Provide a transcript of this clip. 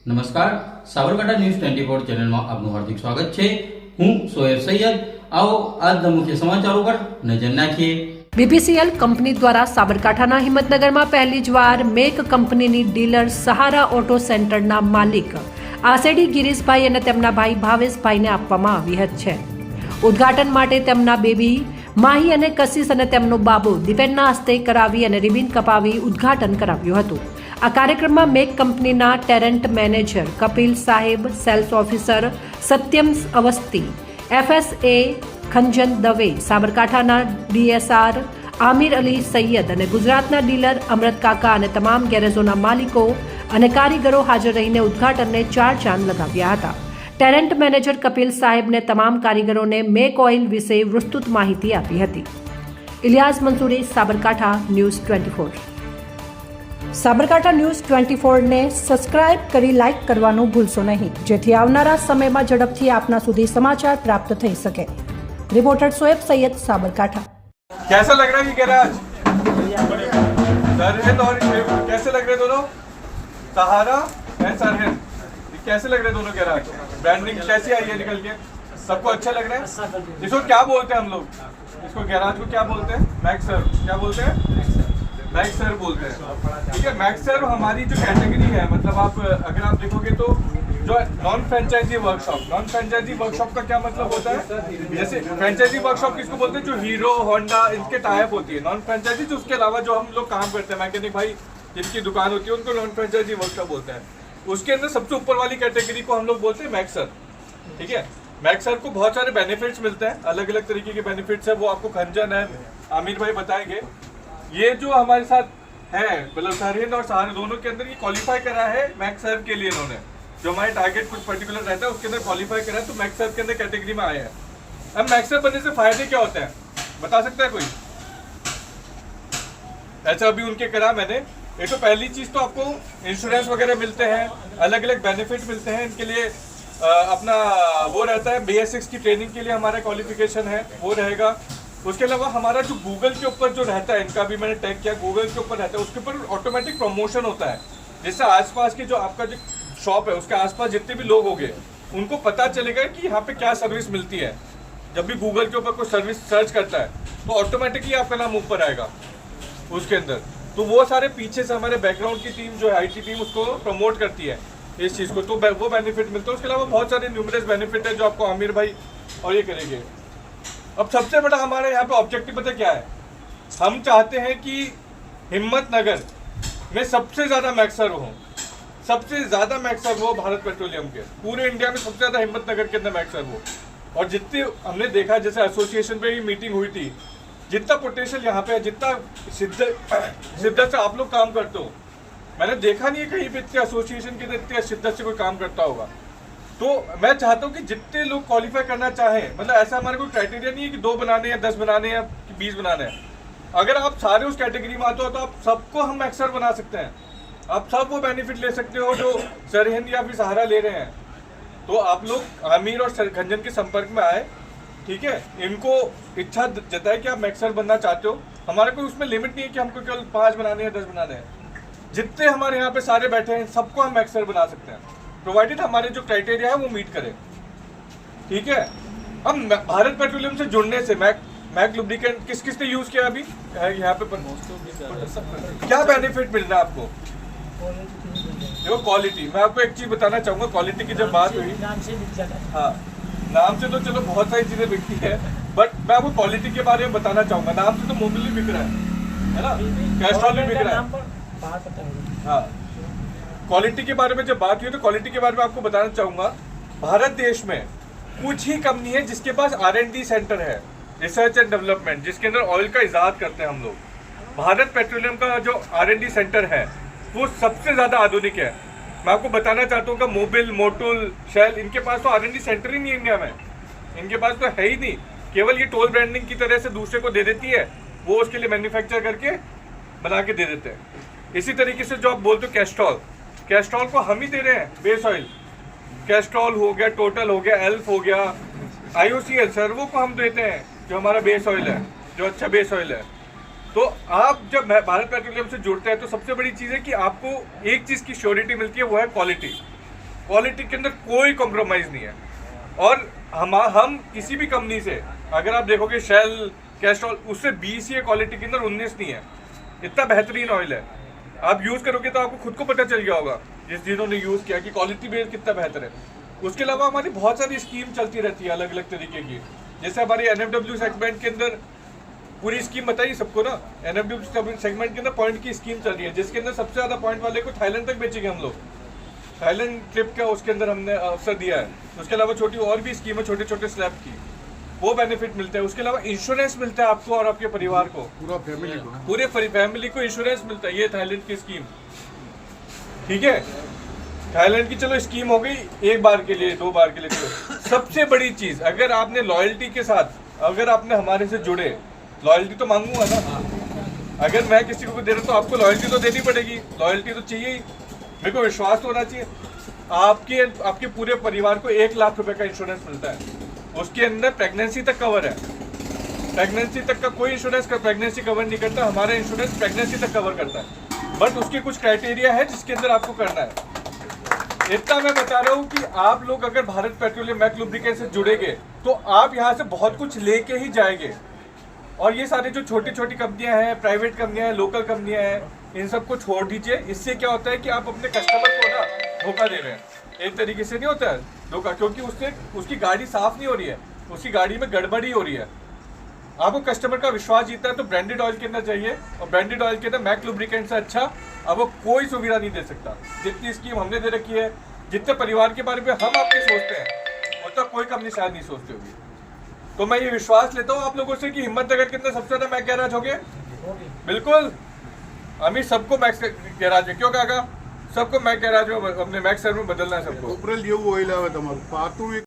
નમસ્કાર, સાબરકાંઠા ન્યૂઝ 24 ચેનલમાં આપનું હાર્દિક સ્વાગત છે। હું સોહેર સૈયદ। आओ આજના મુખ્ય સમાચારો પર નજર નાખીએ। બીપીસીએલ કંપની દ્વારા સાબરકાંઠાના હિંમતનગરમાં પહેલી જ વાર મેક કંપનીની ડીલર સહારા ઓટો સેન્ટરના માલિક આસેડી ગિરીશભાઈ અને તેમના ભાઈ ભાવેશભાઈને આપવામાં આવી છે। ઉદ્ઘાટન માટે તેમના બેબી માહી અને કશિશ અને તેમનો બાબો દીપેનના હસ્તે કરાવી અને રિબિન કપાવી ઉદ્ઘાટન કરાવ્યું હતું। આ કાર્યક્રમમાં મેક કંપનીના ટેરેન્ટ મેનેજર કપિલ સાહેબ, sales officer Satyam Awasthi, FSA Khanjan Dave, સાબરકાંઠાના DSR આમિર અલી સૈયદ અને ગુજરાતના ડીલર અમૃત કાકા અને તમામ ગેરેજોના માલિકો અને કારીગરો હાજર રહીને ઉદ્ઘાટનને ચાર ચાંદ લગાવ્યા હતા। ટેરેન્ટ મેનેજર કપિલ સાહેબને તમામ કારીગરોને મેક ઓઇલ વિશે વિસ્તૃત માહિતી આપી હતી। ઇલિયાસ મંસૂરી, સાબરકાંઠા ન્યૂઝ 24। સાબરકાંઠા ન્યૂઝ 24 ને સબસ્ક્રાઇબ કરી લાઇક કરવાનું ભૂલશો નહીં, જેથી આવનારા સમયમાં ઝડપથી આપના સુધી समाचार प्राप्त થઈ શકે। रिपोर्टर शोएब सैयद, साबरकांठा। कैसा लग रहा है ये गैराज? सरहिंद और कैसे लग रहे दोनों? सहारा एंड सरहिंद, कैसे लग रहे दोनों गैराज? ब्रांडिंग कैसी आई है निकल के? सबको अच्छा लग रहा है? इसको क्या बोलते हैं हम लोग? इसको गैराज को क्या बोलते हैं? Max sir. क्या बोलते हैं? मैक्स सर बोलते हैं। ठीक है, मैक्स सर हमारी जो कैटेगरी है, मतलब आप अगर आप देखोगे तो जो नॉन फ्रेंचाइजी वर्कशॉप का क्या मतलब होता है? जैसे फ्रेंचाइजी वर्कशॉप किसको बोलते हैं? जो हीरो, होंडा इनके टाइप होती है। नॉन फ्रेंचाइजी जो उसके अलावा जो हम लोग काम करते हैं, मैकेनिक भाई जिनकी दुकान होती है, उनको नॉन फ्रेंचाइजी वर्कशॉप बोलते हैं। उसके अंदर सबसे ऊपर वाली कैटेगरी को हम लोग बोलते हैं मैक्स सर। ठीक है, मैक्स सर को बहुत सारे बेनिफिट्स मिलते हैं, अलग अलग तरीके के बेनिफिट्स है, वो आपको खंजन है आमिर भाई बताएंगे। ये जो हमारे साथ है, मतलब सरहिंद और सहारा दोनों के अंदर ये क्वालिफाई करा है मैक्स सर के लिए। इन्होंने जो हमारे टारगेट कुछ पर्टिकुलर रहता है उसके अंदर क्वालिफाई करा है, तो मैक्स सर के अंदर कैटेगरी में आए हैं। अब मैक्स सर बनने से फायदे क्या होते हैं बता सकता है कोई? ऐसा अभी उनके करा मैंने। एक तो पहली चीज तो आपको इंश्योरेंस वगैरह मिलते हैं, अलग अलग बेनिफिट मिलते हैं। इनके लिए अपना वो रहता है, BS6 की ट्रेनिंग के लिए हमारा क्वालिफिकेशन है, वो रहेगा। उसके अलावा हमारा जो गूगल के ऊपर जो रहता है, इनका भी मैंने टैग किया, गूगल के ऊपर रहता है, उसके ऊपर ऑटोमेटिक प्रमोशन होता है, जिससे आसपास के जो आपका जो शॉप है उसके आसपास जितने भी लोग होंगे उनको पता चलेगा कि यहाँ पे क्या सर्विस मिलती है। जब भी गूगल के ऊपर कोई सर्विस सर्च करता है तो ऑटोमेटिकली आपका नाम ऊपर आएगा उसके अंदर। तो वो सारे पीछे से हमारे बैकग्राउंड की टीम जो है, IT टीम, उसको प्रमोट करती है इस चीज़ को, तो वो बेनिफिट मिलता है। उसके अलावा बहुत सारे न्यूमरस बेनिफिट है जो आपको आमिर भाई और ये करेंगे। अब सबसे बड़ा हमारे यहाँ पे ऑब्जेक्टिव पता क्या है? हम चाहते हैं कि हिम्मतनगर में सबसे ज़्यादा मैक्सर हो, सबसे ज़्यादा मैक्सर हो भारत पेट्रोलियम के, पूरे इंडिया में सबसे ज़्यादा हिम्मतनगर के अंदर मैक्सर हो। और जितने हमने देखा, जैसे एसोसिएशन पे ही मीटिंग हुई थी, जितना पोटेंशियल यहाँ पे है, जितना शिद्दत से आप लोग काम करते हो, मैंने देखा नहीं है कहीं पे इतने एसोसिएशन के इतने शिद्दत से कोई काम करता होगा। तो मैं चाहता हूँ कि जितने लोग क्वालिफाई करना चाहें, मतलब ऐसा हमारा कोई क्राइटेरिया नहीं है कि 2 बनाने हैं, 10 बनाने हैं, 20 बनाने हैं। अगर आप सारे उस कैटेगरी में आते हो तो आप सबको हम मैक्सर बना सकते हैं। आप सब वो बेनिफिट ले सकते हो जो सरहिंद या फिर सहारा ले रहे हैं। तो आप लोग आमिर और खंजन के संपर्क में आए, ठीक है, इनको इच्छा जताए कि आप मैक्सर बनना चाहते हो। हमारे कोई उसमें लिमिट नहीं है कि हमको केवल 5 बनाने हैं, 10 बनाने हैं। जितने हमारे यहाँ पे सारे बैठे हैं सबको हम मैक्सर बना सकते हैं, प्रोवाइडेड हमारे जो क्राइटेरिया है वो मीट करें। ठीक है, हम भारत पेट्रोलियम से जुड़ने से मैक लुब्रिकेंट किस किस ने यूज किया अभी यहाँ पे क्या बेनिफिट मिल रहा है आपको? देखो क्वालिटी, मैं आपको एक चीज बताना चाहूंगा। क्वालिटी की जब बात हुई, हाँ, नाम से तो चलो बहुत सारी चीजें बिकती है, बट मैं आपको क्वालिटी के बारे में बताना चाहूंगा। नाम से तो मोबिल बिक रहा है ना, कैस्ट्रॉल भी बिक रहा है। हाँ, क्वालिटी के बारे में जब बात हुई तो क्वालिटी के बारे में आपको बताना चाहूंगा। भारत देश में कुछ ही कंपनी है जिसके पास R&D सेंटर है, रिसर्च एंड डेवलपमेंट, जिसके अंदर ऑयल का इजाद करते हैं हम लोग। भारत पेट्रोलियम का जो R&D सेंटर है वो सबसे ज़्यादा आधुनिक है। मैं आपको बताना चाहता हूँ कि मोबिल, मोटुल, शेल, इनके पास तो R&D सेंटर ही नहीं है इंडिया में, इनके पास तो है ही नहीं। केवल ये टोल ब्रांडिंग की तरह से दूसरे को दे देती है, वो उसके लिए मैन्युफैक्चर करके बना के दे देते हैं। इसी तरीके से जो आप बोलते हो कैस्ट्रॉल को हम ही दे रहे हैं, बेस ऑयल। कैस्ट्रॉल हो गया, टोटल हो गया, एल्फ हो गया, IOCL सर्वो को हम देते हैं जो हमारा बेस ऑयल है, जो अच्छा बेस ऑयल है। तो आप जब भारत पेट्रोलियम से जुड़ते हैं तो सबसे बड़ी चीज़ है कि आपको एक चीज़ की श्योरिटी मिलती है, वो है क्वालिटी। क्वालिटी के अंदर कोई कॉम्प्रोमाइज़ नहीं है। और हम किसी भी कंपनी से अगर आप देखोगे शेल, कैस्ट्रॉल, उससे 20 ही क्वालिटी के अंदर 19 नहीं है। इतना बेहतरीन ऑयल है, आप यूज़ करोगे तो आपको खुद को पता चल गया होगा जिस जिन्होंने यूज़ किया कि क्वालिटी बेस कितना बेहतर है। उसके अलावा हमारी बहुत सारी स्कीम चलती रहती है अलग अलग तरीके की। जैसे हमारी NFW सेगमेंट के अंदर पूरी स्कीम बताइए सबको ना, NFW सेगमेंट के अंदर पॉइंट की स्कीम चल रही है, जिसके अंदर सबसे ज़्यादा पॉइंट वाले को थाईलैंड तक बेचेंगे हम लोग। थाईलैंड ट्रिप का उसके अंदर हमने अवसर दिया है। उसके अलावा छोटी और भी स्कीम है, छोटे छोटे स्लैब की, वो बेनिफिट मिलता है। उसके अलावा इंश्योरेंस मिलता है आपको और आपके परिवार को, पूरे फैमिली को इंश्योरेंस मिलता है। ये थाईलैंड की स्कीम, ठीक है। थाईलैंड की चलो स्कीम हो गई, एक बार के लिए, 2 बार के लिए। चलो सबसे बड़ी चीज, अगर आपने लॉयल्टी के साथ, अगर आपने हमारे से जुड़े, लॉयल्टी तो मांगूंगा ना। अगर मैं किसी को दे रहा हूं तो आपको लॉयल्टी तो देनी पड़ेगी, लॉयल्टी तो चाहिए ही। मेरे को विश्वास होना चाहिए। आपके पूरे परिवार को 1 लाख रुपए का इंश्योरेंस मिलता है। उसके अंदर प्रेगनेंसी तक कवर है। प्रेगनेंसी तक का कोई इंश्योरेंस का प्रेगनेंसी कवर नहीं करता, हमारा इंश्योरेंस प्रेगनेंसी तक कवर करता है। बट उसके कुछ क्राइटेरिया है जिसके अंदर आपको करना है। इतना मैं बता रहा हूँ कि आप लोग अगर भारत पेट्रोलियम मैक लुब्रिकेंट से जुड़ेंगे तो आप यहाँ से बहुत कुछ लेके ही जाएंगे। और ये सारी जो छोटी छोटी कंपनियां हैं, प्राइवेट कंपनियां हैं, लोकल कंपनियां हैं, इन सबको छोड़ दीजिए। इससे क्या होता है कि आप अपने कस्टमर को ना धोखा दे रहे हैं। एक तरीके से नहीं होता है धोखा, क्योंकि उसकी गाड़ी साफ नहीं हो रही है, उसकी गाड़ी में गड़बड़ी हो रही है। आपको कस्टमर का विश्वास जीतना है तो ब्रांडेड ऑयल के अंदर चाहिए, और ब्रांडेड ऑयल के अंदर मैक लुब्रिकेंट से अच्छा अब वो कोई सुविधा नहीं दे सकता। जितनी स्कीम हमने दे रखी है, जितने परिवार के बारे में हम आपके सोचते हैं, उतना कोई कंपनी शायद नहीं सोचती होगी। तो मैं ये विश्वास लेता हूँ आप लोगों से कि हिम्मतनगर के अंदर सबसे ज्यादा मैक गैराज हो गए। बिल्कुल, अभी सबको मैक गैराज है, क्यों काका? सबको मैक गैराज में, अपने मैक सर्व में बदलना है सबको। ઓપરેલ જેવું ઓઇલ આવે તમારું પાતું